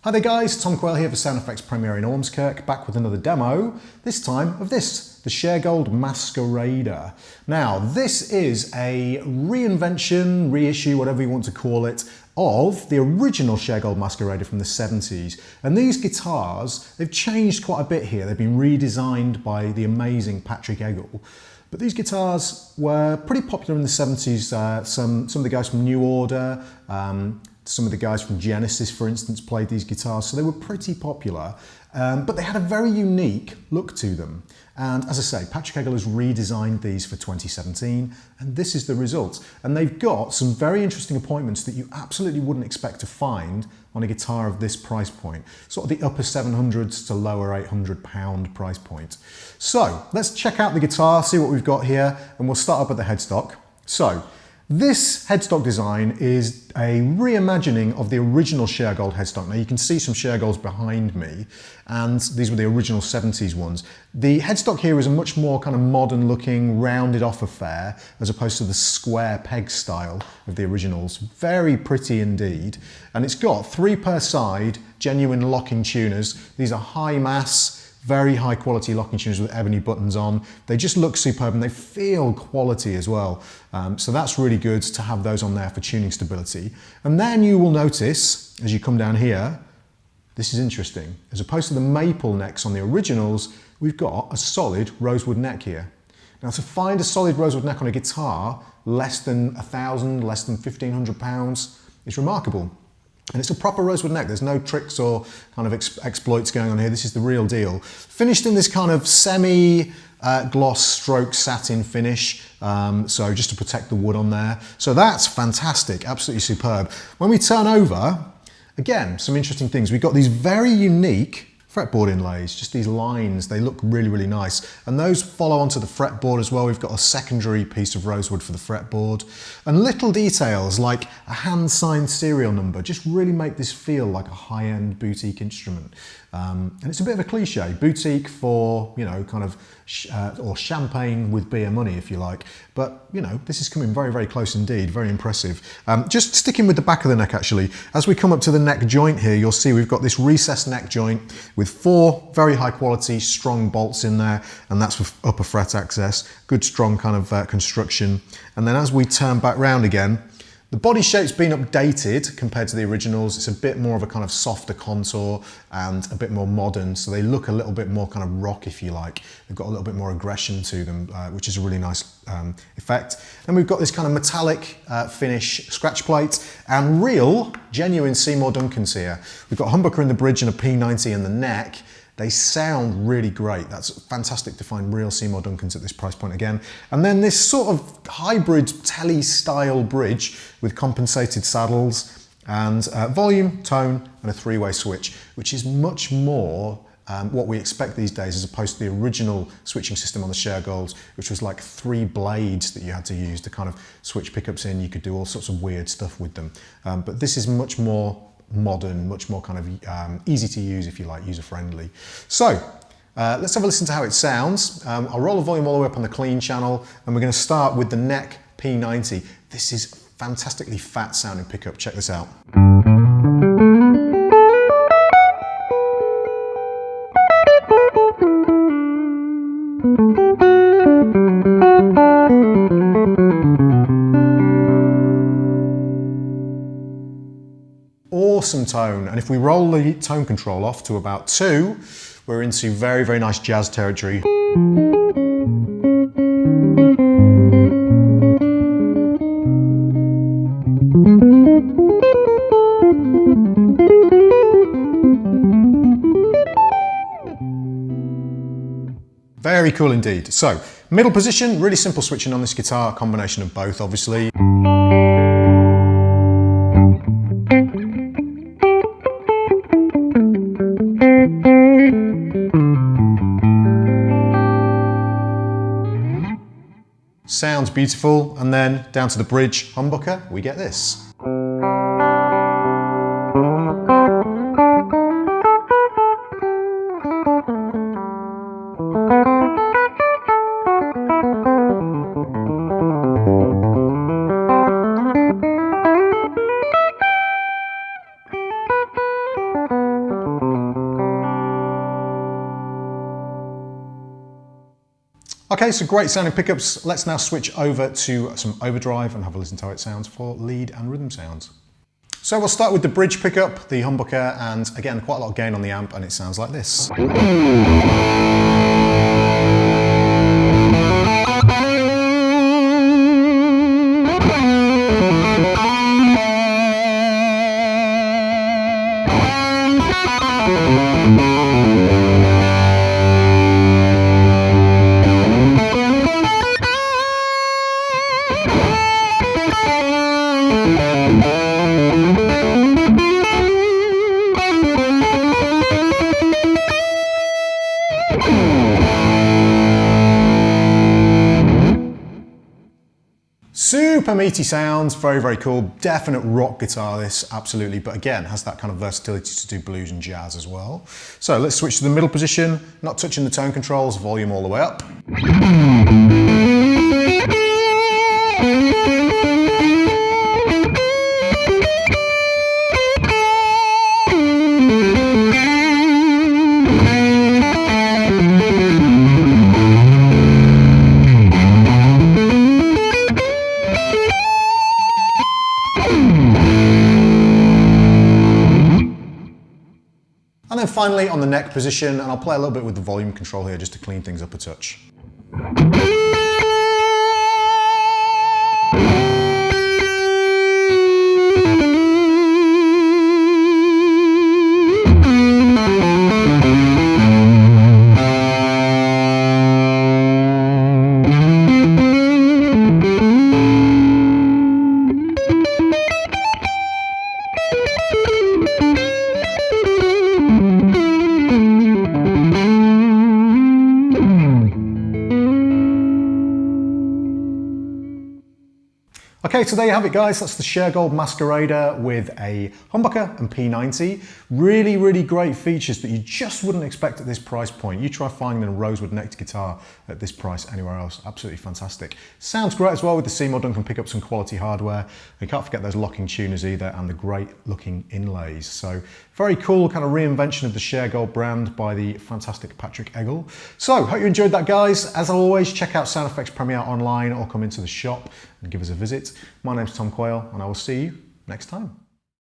Hi there guys, Tom Quayle here for Sound Effects Premier in Ormskirk, back with another demo, this time of this, the Shergold Masquerader. Now, this is a reinvention, reissue, whatever you want to call it, of the original Shergold Masquerader from the 70s. And these guitars, they've changed quite a bit here. They've been redesigned by the amazing Patrick Eggle. But these guitars were pretty popular in the 70s. Some of the guys from New Order, some of the guys from Genesis, for instance, played these guitars, so they were pretty popular, but they had a very unique look to them. And as I say, Patrick James Eggle has redesigned these for 2017, and this is the result. And they've got some very interesting appointments that you absolutely wouldn't expect to find on a guitar of this price point, sort of the upper 700s to lower £800 price point. So let's check out the guitar, see what we've got here, and we'll start up at the headstock. So, this headstock design is a reimagining of the original Shergold headstock. Now you can see some Shergolds behind me, and these were the original 70s ones. The headstock here is a much more kind of modern looking, rounded off affair, as opposed to the square peg style of the originals. Very pretty indeed. And it's got 3 per side, genuine locking tuners. These are high mass, very high quality locking tuners with ebony buttons on. They just look superb and they feel quality as well. So that's really good to have those on there for tuning stability. And then you will notice, as you come down here, this is interesting. As opposed to the maple necks on the originals, we've got a solid rosewood neck here. Now to find a solid rosewood neck on a guitar, less than £1,000, less than £1,500, is remarkable. And it's a proper rosewood neck. There's no tricks or kind of exploits going on here. This is the real deal. Finished in this kind of semi-gloss stroke satin finish. So just to protect the wood on there. So that's fantastic, absolutely superb. When we turn over, again, some interesting things. We've got these very unique fretboard inlays, just these lines, they look really, really nice. And those follow onto the fretboard as well. We've got a secondary piece of rosewood for the fretboard. And little details like a hand-signed serial number just really make this feel like a high-end boutique instrument. And it's a bit of a cliche, boutique for, you know, kind of, or champagne with beer money, if you like. But, you know, this is coming very, very close indeed, very impressive. Just sticking with the back of the neck, actually, as we come up to the neck joint here, you'll see we've got this recessed neck joint with 4 very high quality, strong bolts in there, and that's with upper fret access, good strong kind of construction. And then as we turn back round again, the body shape's been updated compared to the originals. It's a bit more of a kind of softer contour and a bit more modern, so they look a little bit more kind of rock, if you like. They've got a little bit more aggression to them, which is a really nice effect. Then we've got this kind of metallic finish scratch plate and real, genuine Seymour Duncans here. We've got a humbucker in the bridge and a P90 in the neck. They sound really great. That's fantastic to find real Seymour Duncans at this price point again. And then this sort of hybrid telly-style bridge with compensated saddles and volume, tone, and a 3-way switch, which is much more what we expect these days as opposed to the original switching system on the Shergolds, which was like 3 blades that you had to use to kind of switch pickups in. You could do all sorts of weird stuff with them. But this is much more modern, much more kind of easy to use, if you like, user-friendly. So let's have a listen to how it sounds. I'll roll the volume all the way up on the clean channel, and we're going to start with the neck P90. This is fantastically fat sounding pickup. Check this out. Awesome tone, and if we roll the tone control off to about 2, we're into very, very nice jazz territory. Very cool indeed. So, middle position, really simple switching on this guitar, a combination of both obviously. Sounds beautiful, and then down to the bridge humbucker, we get this. Okay, so great sounding pickups. Let's now switch over to some Overdrive and have a listen to how it sounds for lead and rhythm sounds. So we'll start with the bridge pickup, the Humbucker, and again, quite a lot of gain on the amp, and it sounds like this. Super meaty sounds, very, very cool. Definite rock guitar this, absolutely. But again, has that kind of versatility to do blues and jazz as well. So let's switch to the middle position, not touching the tone controls, volume all the way up. And then finally on the neck position, and I'll play a little bit with the volume control here just to clean things up a touch. Okay, so there you have it guys, that's the Shergold Masquerader with a humbucker and P90. Really, really great features that you just wouldn't expect at this price point. You try finding a rosewood necked guitar at this price anywhere else, absolutely fantastic. Sounds great as well with the Seymour Duncan pickups and quality hardware. And you can't forget those locking tuners either and the great looking inlays. So very cool kind of reinvention of the Shergold brand by the fantastic Patrick Eggle. So hope you enjoyed that guys. As always, check out Sound Effects Premiere online or come into the shop and give us a visit. My name's Tom Quayle and I will see you next time.